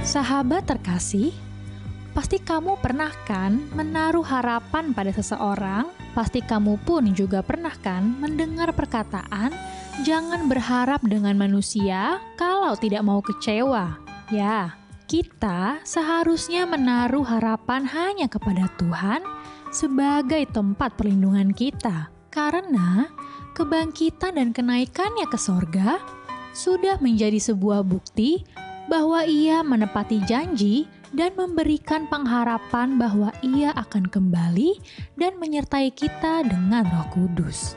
Sahabat terkasih, pasti kamu pernah kan menaruh harapan pada seseorang? Pasti kamu pun juga pernah kan mendengar perkataan, jangan berharap dengan manusia kalau tidak mau kecewa. Ya, kita seharusnya menaruh harapan hanya kepada Tuhan sebagai tempat perlindungan kita. Karena kebangkitan dan kenaikannya ke sorga sudah menjadi sebuah bukti bahwa Ia menepati janji dan memberikan pengharapan bahwa Ia akan kembali dan menyertai kita dengan Roh Kudus.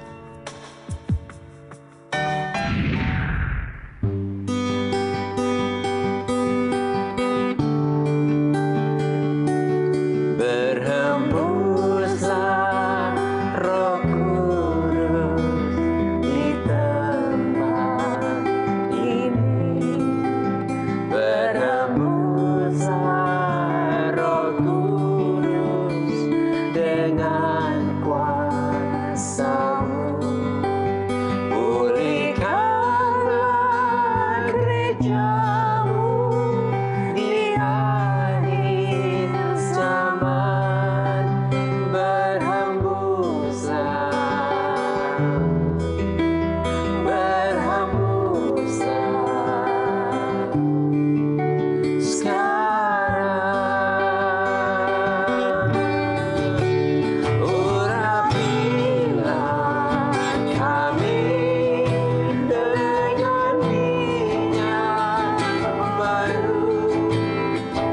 Berhembuslah Roh Kudus di tempat ini. Berhembuslah Roh Kudus dengan kuasa-Mu. Pulihkanlah gereja-Mu di akhir zaman. Berhembuslah sekarang. Urapilah kami dengan minyak baru.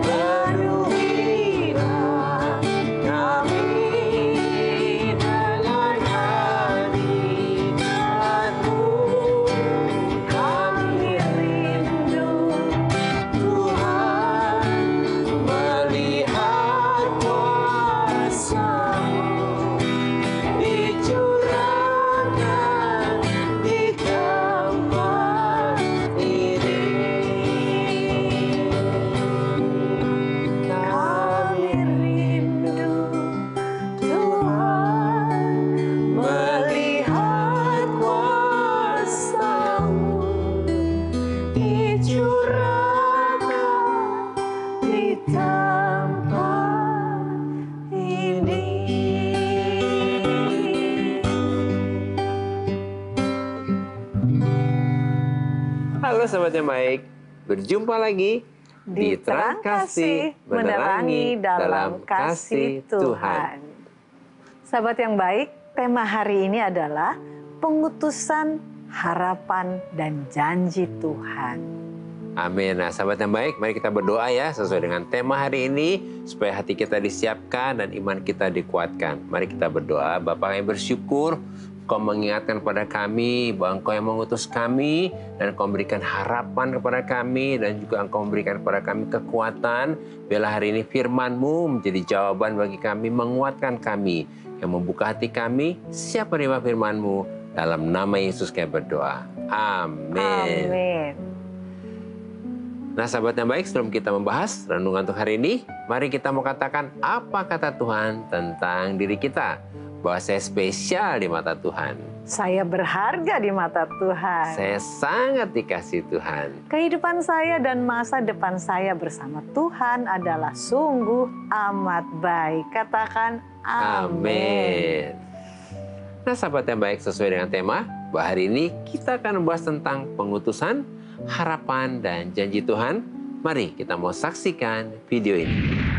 Penuhilah kami dengan hadirat-Mu. Kami rindu Tuhan melihat kuasa-Mu dicurahkan di tempat ini. Kami rindu Tuhan melihat kuasa-Mu dicurahkan di tempat ini. Halo sahabat yang baik, berjumpa lagi Di Terang Kasih, menerangi dalam kasih Tuhan. Sahabat yang baik, tema hari ini adalah pengutusan harapan dan janji Tuhan. Amin. Nah, sahabat yang baik, mari kita berdoa ya sesuai dengan tema hari ini supaya hati kita disiapkan dan iman kita dikuatkan. Mari kita berdoa. Bapa, kami bersyukur Engkau mengingatkan kepada kami bahwa Engkau yang mengutus kami dan Engkau memberikan harapan kepada kami dan juga Engkau memberikan kepada kami kekuatan. Biarlah hari ini firman-Mu menjadi jawaban bagi kami, menguatkan kami, yang membuka hati kami siap menerima firman-Mu. Dalam nama Yesus kami berdoa. Amin. Amin. Nah sahabat yang baik, sebelum kita membahas renungan untuk hari ini, mari kita mau katakan apa kata Tuhan tentang diri kita. Bahwa saya spesial di mata Tuhan. Saya berharga di mata Tuhan. Saya sangat dikasihi Tuhan. Kehidupan saya dan masa depan saya bersama Tuhan adalah sungguh amat baik. Katakan amin. Nah sahabat yang baik, sesuai dengan tema, bahwa hari ini kita akan membahas tentang pengutusan, harapan, dan janji Tuhan. Mari kita mau saksikan video ini.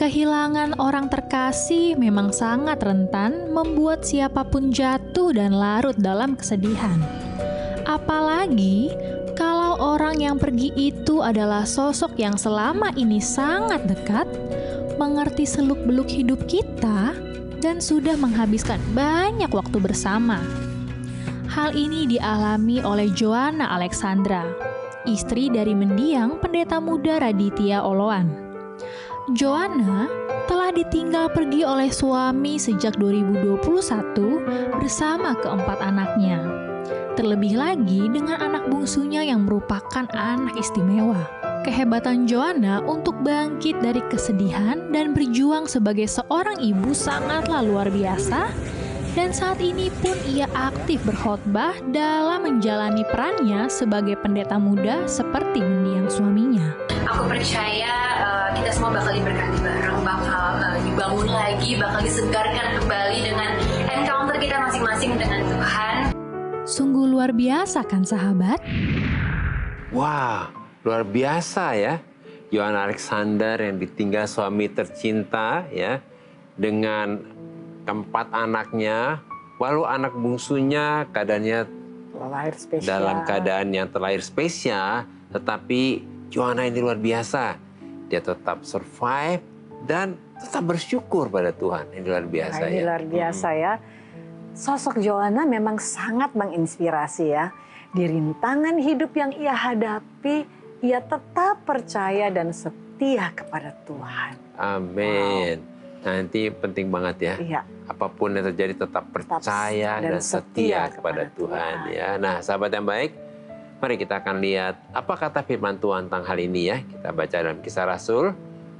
Kehilangan orang terkasih memang sangat rentan membuat siapapun jatuh dan larut dalam kesedihan. Apalagi kalau orang yang pergi itu adalah sosok yang selama ini sangat dekat, mengerti seluk-beluk hidup kita, dan sudah menghabiskan banyak waktu bersama. Hal ini dialami oleh Joanna Alexandra, istri dari mendiang pendeta muda Raditya Oloan. Joanna telah ditinggal pergi oleh suami sejak 2021 bersama keempat anaknya. Terlebih lagi dengan anak bungsunya yang merupakan anak istimewa. Kehebatan Joanna untuk bangkit dari kesedihan dan berjuang sebagai seorang ibu sangatlah luar biasa Dan saat ini pun ia aktif berkhotbah dalam menjalani perannya sebagai pendeta muda seperti mendiang suaminya. Aku percaya kita semua bakal diberkati bareng, bakal dibangun lagi, bakal disegarkan kembali dengan encounter kita masing-masing dengan Tuhan. Sungguh luar biasa kan sahabat? Wah, luar biasa ya. Yohan Alexander yang ditinggal suami tercinta ya, dengan 4 anaknya, walau anak bungsunya keadaannya dalam keadaan yang terlahir spesial, tetapi Yohana ini luar biasa. Dia tetap survive dan tetap bersyukur pada Tuhan. Ini luar biasa Ini ya. luar biasa ya. Sosok Yohana memang sangat menginspirasi ya. Di rintangan hidup yang ia hadapi, ia tetap percaya dan setia kepada Tuhan. Amin. Nanti penting banget ya. Iya. Apapun yang terjadi tetap percaya dan setia kepada Tuhan ya. Nah, sahabat yang baik, mari kita akan lihat apa kata firman Tuhan tentang hal ini ya. Kita baca dalam Kisah Rasul,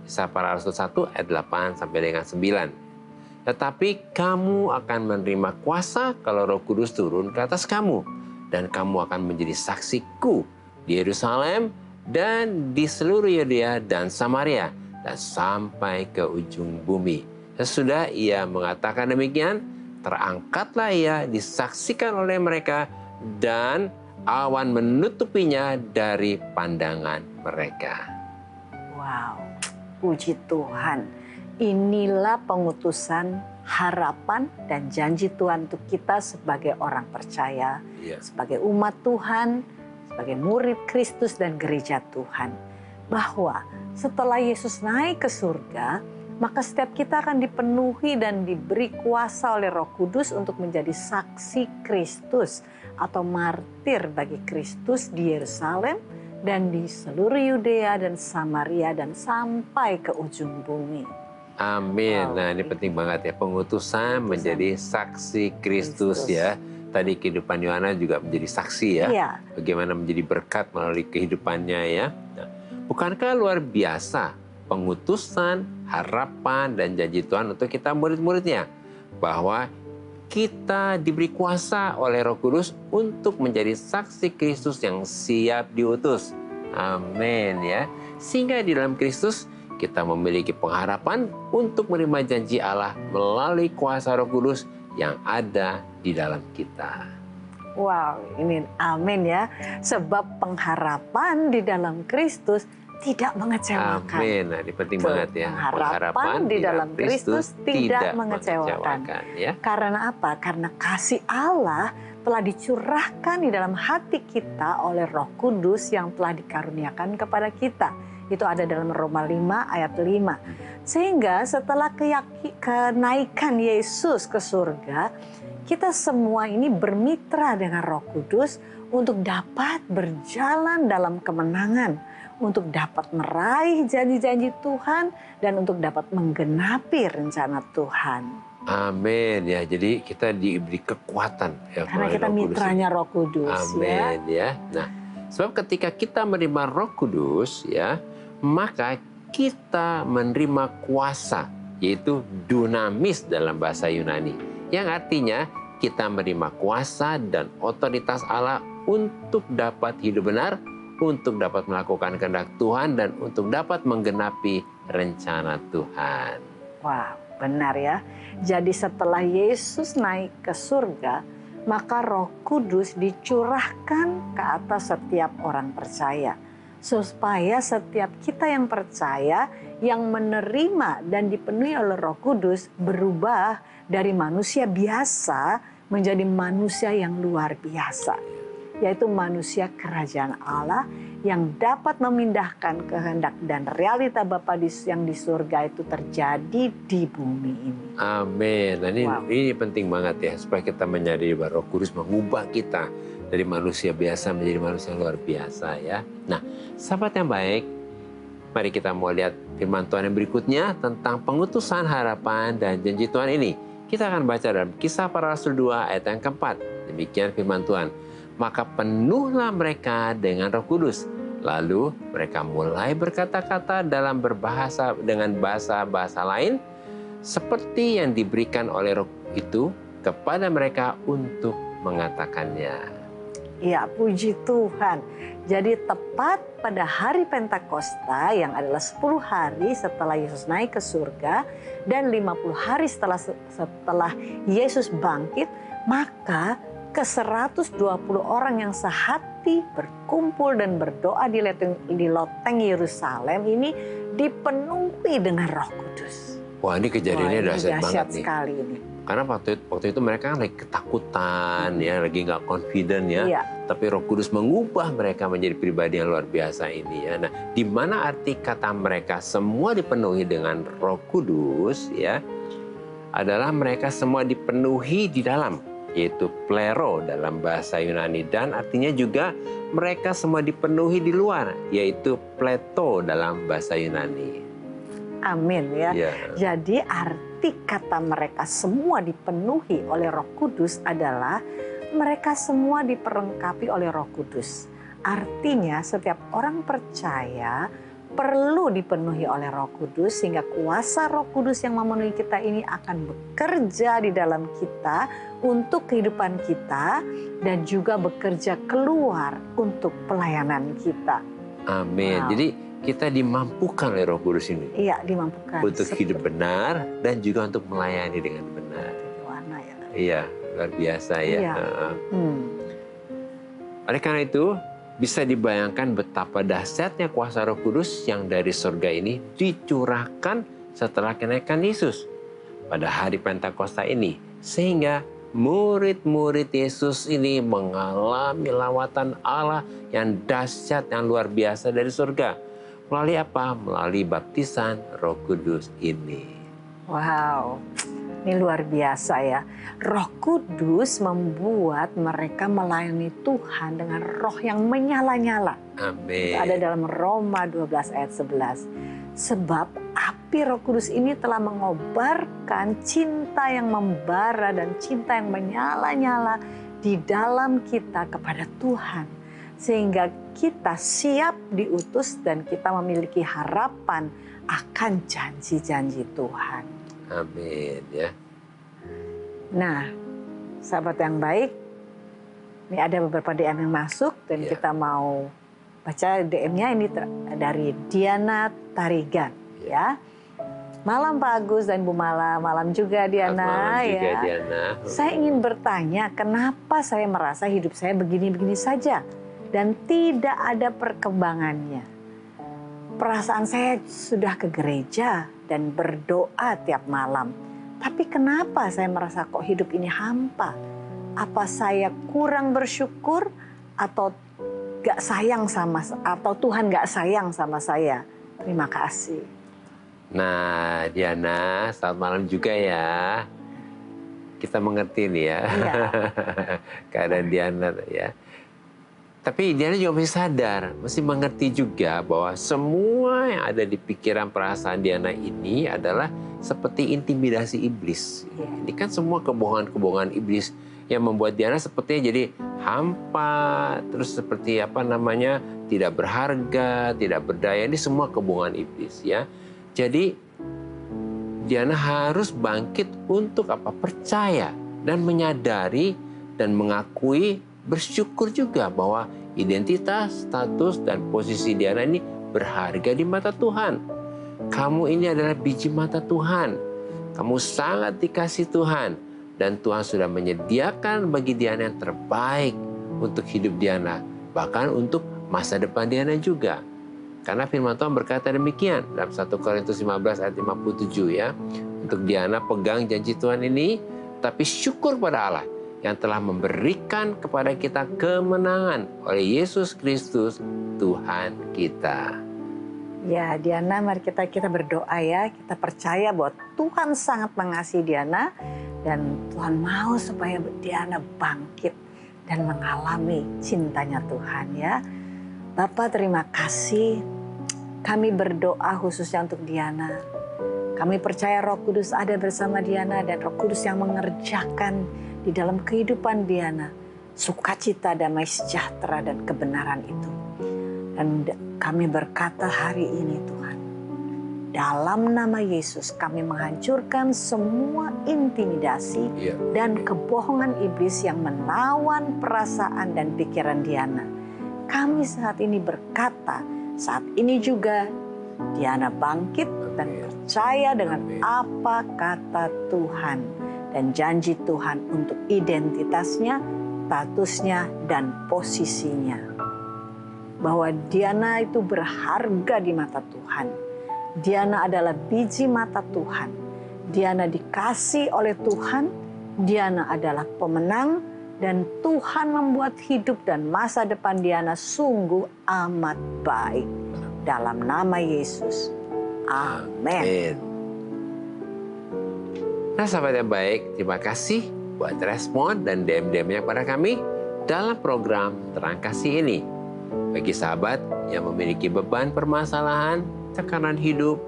Kisah Para Rasul 1 ayat 8 sampai dengan 9. Tetapi kamu akan menerima kuasa kalau Roh Kudus turun ke atas kamu, dan kamu akan menjadi saksiku di Yerusalem dan di seluruh Yudea dan Samaria dan sampai ke ujung bumi. Sesudah ia mengatakan demikian, terangkatlah ia disaksikan oleh mereka dan awan menutupinya dari pandangan mereka. Wow, puji Tuhan. Inilah pengutusan, harapan, dan janji Tuhan untuk kita sebagai orang percaya, sebagai umat Tuhan, sebagai murid Kristus dan gereja Tuhan. Bahwa setelah Yesus naik ke surga, maka setiap kita akan dipenuhi dan diberi kuasa oleh Roh Kudus untuk menjadi saksi Kristus atau martir bagi Kristus di Yerusalem dan di seluruh Yudea dan Samaria dan sampai ke ujung bumi. Amin. Nah, ini penting banget ya, pengutusan menjadi saksi Kristus ya. Tadi kehidupan Yohana juga menjadi saksi ya. Iya. Bagaimana menjadi berkat melalui kehidupannya ya. Nah, bukankah luar biasa pengutusan, harapan, dan janji Tuhan untuk kita murid-muridnya? Bahwa kita diberi kuasa oleh Roh Kudus untuk menjadi saksi Kristus yang siap diutus. Amin ya. Sehingga di dalam Kristus kita memiliki pengharapan untuk menerima janji Allah melalui kuasa Roh Kudus yang ada di dalam kita. Wow, ini amin ya. Sebab pengharapan di dalam Kristus tidak mengecewakan. Amin. Nah, ini penting banget ya. Pengharapan di dalam Kristus tidak mengecewakan. Ya. Karena apa? Karena kasih Allah telah dicurahkan di dalam hati kita oleh Roh Kudus yang telah dikaruniakan kepada kita. Itu ada dalam Roma 5 ayat 5. Sehingga setelah kenaikan Yesus ke surga, kita semua ini bermitra dengan Roh Kudus untuk dapat berjalan dalam kemenangan, untuk dapat meraih janji-janji Tuhan, dan untuk dapat menggenapi rencana Tuhan. Amin ya. Jadi kita diberi kekuatan ya, karena kita mitranya Roh Kudus. Amin ya. Nah, sebab ketika kita menerima Roh Kudus ya, maka kita menerima kuasa, yaitu dunamis dalam bahasa Yunani, yang artinya kita menerima kuasa dan otoritas Allah untuk dapat hidup benar, untuk dapat melakukan kehendak Tuhan, dan untuk dapat menggenapi rencana Tuhan. Wah, benar ya. Jadi setelah Yesus naik ke surga, maka Roh Kudus dicurahkan ke atas setiap orang percaya. Supaya setiap kita yang percaya, yang menerima dan dipenuhi oleh Roh Kudus, berubah dari manusia biasa menjadi manusia yang luar biasa. Yaitu manusia kerajaan Allah yang dapat memindahkan kehendak dan realita Bapa yang di surga itu terjadi di bumi ini. Amin. Nah, ini penting banget ya, supaya kita menyadari bahwa Roh Kudus mengubah kita dari manusia biasa menjadi manusia yang luar biasa ya. Nah, sahabat yang baik, mari kita mau lihat firman Tuhan yang berikutnya tentang pengutusan, harapan, dan janji Tuhan ini. Kita akan baca dalam Kisah Para Rasul 2 ayat yang keempat. Demikian firman Tuhan. Maka penuhlah mereka dengan Roh Kudus. Lalu mereka mulai berkata-kata dalam berbahasa dengan bahasa-bahasa lain seperti yang diberikan oleh Roh itu kepada mereka untuk mengatakannya. Ya, puji Tuhan. Jadi tepat pada hari Pentakosta yang adalah 10 hari setelah Yesus naik ke surga dan 50 hari setelah Yesus bangkit, maka ke 120 orang yang sehati berkumpul dan berdoa di loteng Yerusalem ini dipenuhi dengan Roh Kudus. Wah, ini kejadiannya dahsyat banget nih. Sekali ini. Karena waktu itu mereka kan lagi ketakutan, ya, lagi nggak confident ya. Iya. Tapi Roh Kudus mengubah mereka menjadi pribadi yang luar biasa ini ya. Nah, di mana arti kata mereka semua dipenuhi dengan Roh Kudus ya, adalah mereka semua dipenuhi di dalam, yaitu plero dalam bahasa Yunani, dan artinya juga mereka semua dipenuhi di luar, yaitu pleto dalam bahasa Yunani. Amin ya. Ya. Jadi arti kata mereka semua dipenuhi oleh Roh Kudus adalah mereka semua diperlengkapi oleh Roh Kudus. Artinya setiap orang percaya perlu dipenuhi oleh Roh Kudus sehingga kuasa Roh Kudus yang memenuhi kita ini akan bekerja di dalam kita untuk kehidupan kita dan juga bekerja keluar untuk pelayanan kita. Amin. Wow. Jadi kita dimampukan oleh Roh Kudus ini. Iya, dimampukan. Untuk hidup benar dan juga untuk melayani dengan benar. Warna ya. Iya, luar biasa ya. Iya. Oleh karena itu, bisa dibayangkan betapa dahsyatnya kuasa Roh Kudus yang dari surga ini dicurahkan setelah kenaikan Yesus pada hari Pentakosta ini. Sehingga murid-murid Yesus ini mengalami lawatan Allah yang dahsyat, yang luar biasa dari surga. Melalui apa? Melalui baptisan Roh Kudus ini. Wow, ini luar biasa ya. Roh Kudus membuat mereka melayani Tuhan dengan roh yang menyala-nyala. Amin. Ada dalam Roma 12 ayat 11. Sebab api Roh Kudus ini telah mengobarkan cinta yang membara dan cinta yang menyala-nyala di dalam kita kepada Tuhan. Sehingga kita siap diutus dan kita memiliki harapan akan janji-janji Tuhan. Amin ya. Nah, sahabat yang baik, ini ada beberapa DM yang masuk dan kita mau baca DM-nya. Ini dari Diana Tarigan ya. Malam Pak Agus dan Bu Mala, malam juga Diana. Malam juga ya. Diana. Saya ingin bertanya, kenapa saya merasa hidup saya begini-begini saja dan tidak ada perkembangannya? Perasaan saya sudah ke gereja dan berdoa tiap malam. Tapi kenapa saya merasa kok hidup ini hampa? Apa saya kurang bersyukur atau gak sayang atau Tuhan gak sayang sama saya? Terima kasih. Nah, Diana, selamat malam juga ya. Kita mengerti nih ya. Iya. Keadaan Diana ya. Tapi Diana juga mesti sadar, mesti mengerti juga bahwa semua yang ada di pikiran perasaan Diana ini adalah seperti intimidasi iblis. Ini kan semua kebohongan-kebohongan iblis yang membuat Diana sepertinya jadi hampa, terus seperti tidak berharga, tidak berdaya. Ini semua kebohongan iblis ya. Jadi Diana harus bangkit untuk percaya dan menyadari dan mengakui, bersyukur juga bahwa identitas, status, dan posisi Diana ini berharga di mata Tuhan. Kamu ini adalah biji mata Tuhan. Kamu sangat dikasih Tuhan. Dan Tuhan sudah menyediakan bagi Diana yang terbaik untuk hidup Diana. Bahkan untuk masa depan Diana juga. Karena firman Tuhan berkata demikian dalam 1 Korintus 15 ayat 57 ya. Untuk Diana pegang janji Tuhan ini, tapi syukur pada Allah yang telah memberikan kepada kita kemenangan oleh Yesus Kristus Tuhan kita. Ya Diana, mari kita berdoa ya. Kita percaya bahwa Tuhan sangat mengasihi Diana dan Tuhan mau supaya Diana bangkit dan mengalami cintanya Tuhan ya. Bapak terima kasih. Kami berdoa khususnya untuk Diana. Kami percaya Roh Kudus ada bersama Diana dan Roh Kudus yang mengerjakan di dalam kehidupan Diana sukacita, damai sejahtera dan kebenaran itu. Dan kami berkata hari ini Tuhan, Dalam nama Yesus kami menghancurkan semua intimidasi dan kebohongan iblis yang menawan perasaan dan pikiran Diana. Kami saat ini berkata, saat ini juga Diana bangkit dan percaya dengan apa kata Tuhan dan janji Tuhan untuk identitasnya, statusnya, dan posisinya. Bahwa Diana itu berharga di mata Tuhan. Diana adalah biji mata Tuhan. Diana dikasih oleh Tuhan. Diana adalah pemenang. Dan Tuhan membuat hidup dan masa depan Diana sungguh amat baik. Dalam nama Yesus. Amin. Nah sahabat yang baik, terima kasih buat respon dan DM-DM-nya kepada kami dalam program Terang Kasih ini. Bagi sahabat yang memiliki beban permasalahan, tekanan hidup,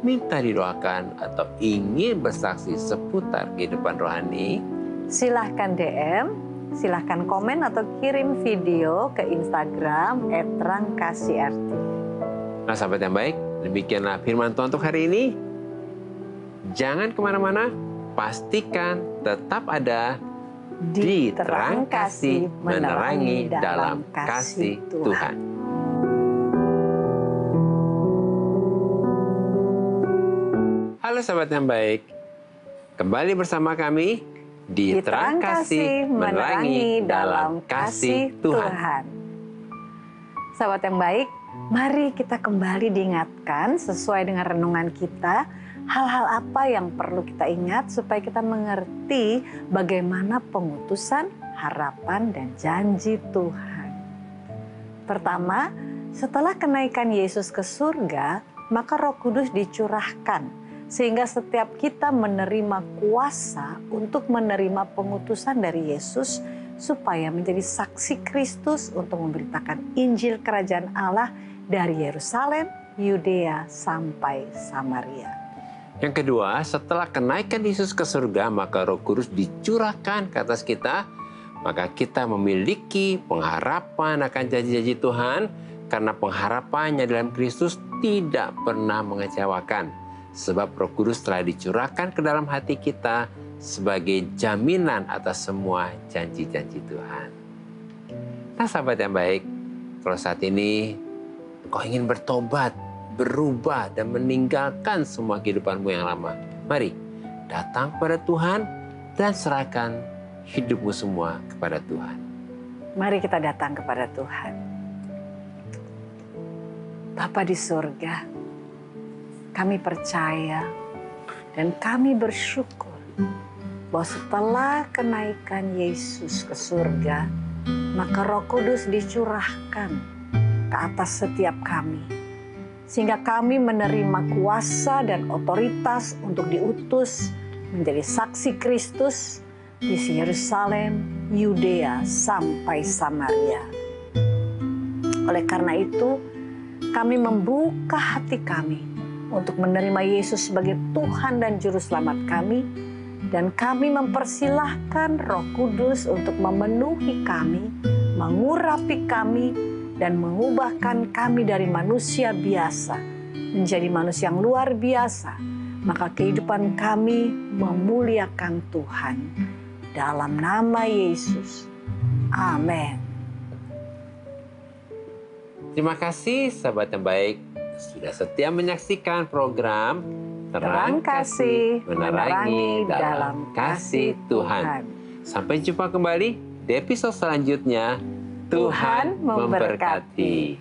minta didoakan atau ingin bersaksi seputar kehidupan rohani, silahkan DM, silahkan komen atau kirim video ke Instagram @terangkasihrt. Nah sahabat yang baik, demikianlah firman Tuhan untuk hari ini. Jangan kemana-mana, pastikan tetap ada di Terang Kasih, menerangi dalam kasih Tuhan. Halo sahabat yang baik, kembali bersama kami di Terang Kasih, menerangi dalam kasih Tuhan. Sahabat yang baik, mari kita kembali diingatkan sesuai dengan renungan kita, hal-hal apa yang perlu kita ingat supaya kita mengerti bagaimana pengutusan, harapan, dan janji Tuhan. Pertama, setelah kenaikan Yesus ke surga, maka Roh Kudus dicurahkan sehingga setiap kita menerima kuasa untuk menerima pengutusan dari Yesus supaya menjadi saksi Kristus untuk memberitakan Injil Kerajaan Allah dari Yerusalem, Yudea sampai Samaria. Yang kedua, setelah kenaikan Yesus ke surga, maka Roh Kudus dicurahkan ke atas kita, maka kita memiliki pengharapan akan janji-janji Tuhan, karena pengharapannya dalam Kristus tidak pernah mengecewakan. Sebab Roh Kudus telah dicurahkan ke dalam hati kita sebagai jaminan atas semua janji-janji Tuhan. Nah sahabat yang baik, kalau saat ini engkau ingin bertobat, berubah dan meninggalkan semua kehidupanmu yang lama, mari datang kepada Tuhan dan serahkan hidupmu semua kepada Tuhan. Mari kita datang kepada Tuhan. Bapa di surga, kami percaya dan kami bersyukur bahwa setelah kenaikan Yesus ke surga, maka Roh Kudus dicurahkan ke atas setiap kami. Sehingga kami menerima kuasa dan otoritas untuk diutus menjadi saksi Kristus di Yerusalem, Yudea, sampai Samaria. Oleh karena itu, kami membuka hati kami untuk menerima Yesus sebagai Tuhan dan Juru Selamat kami. Dan kami mempersilahkan Roh Kudus untuk memenuhi kami, mengurapi kami, dan mengubahkan kami dari manusia biasa menjadi manusia yang luar biasa. Maka kehidupan kami memuliakan Tuhan. Dalam nama Yesus. Amin. Terima kasih sahabat yang baik, sudah setia menyaksikan program Terang Kasih, menerangi dalam kasih Tuhan. Sampai jumpa kembali di episode selanjutnya. Tuhan memberkati.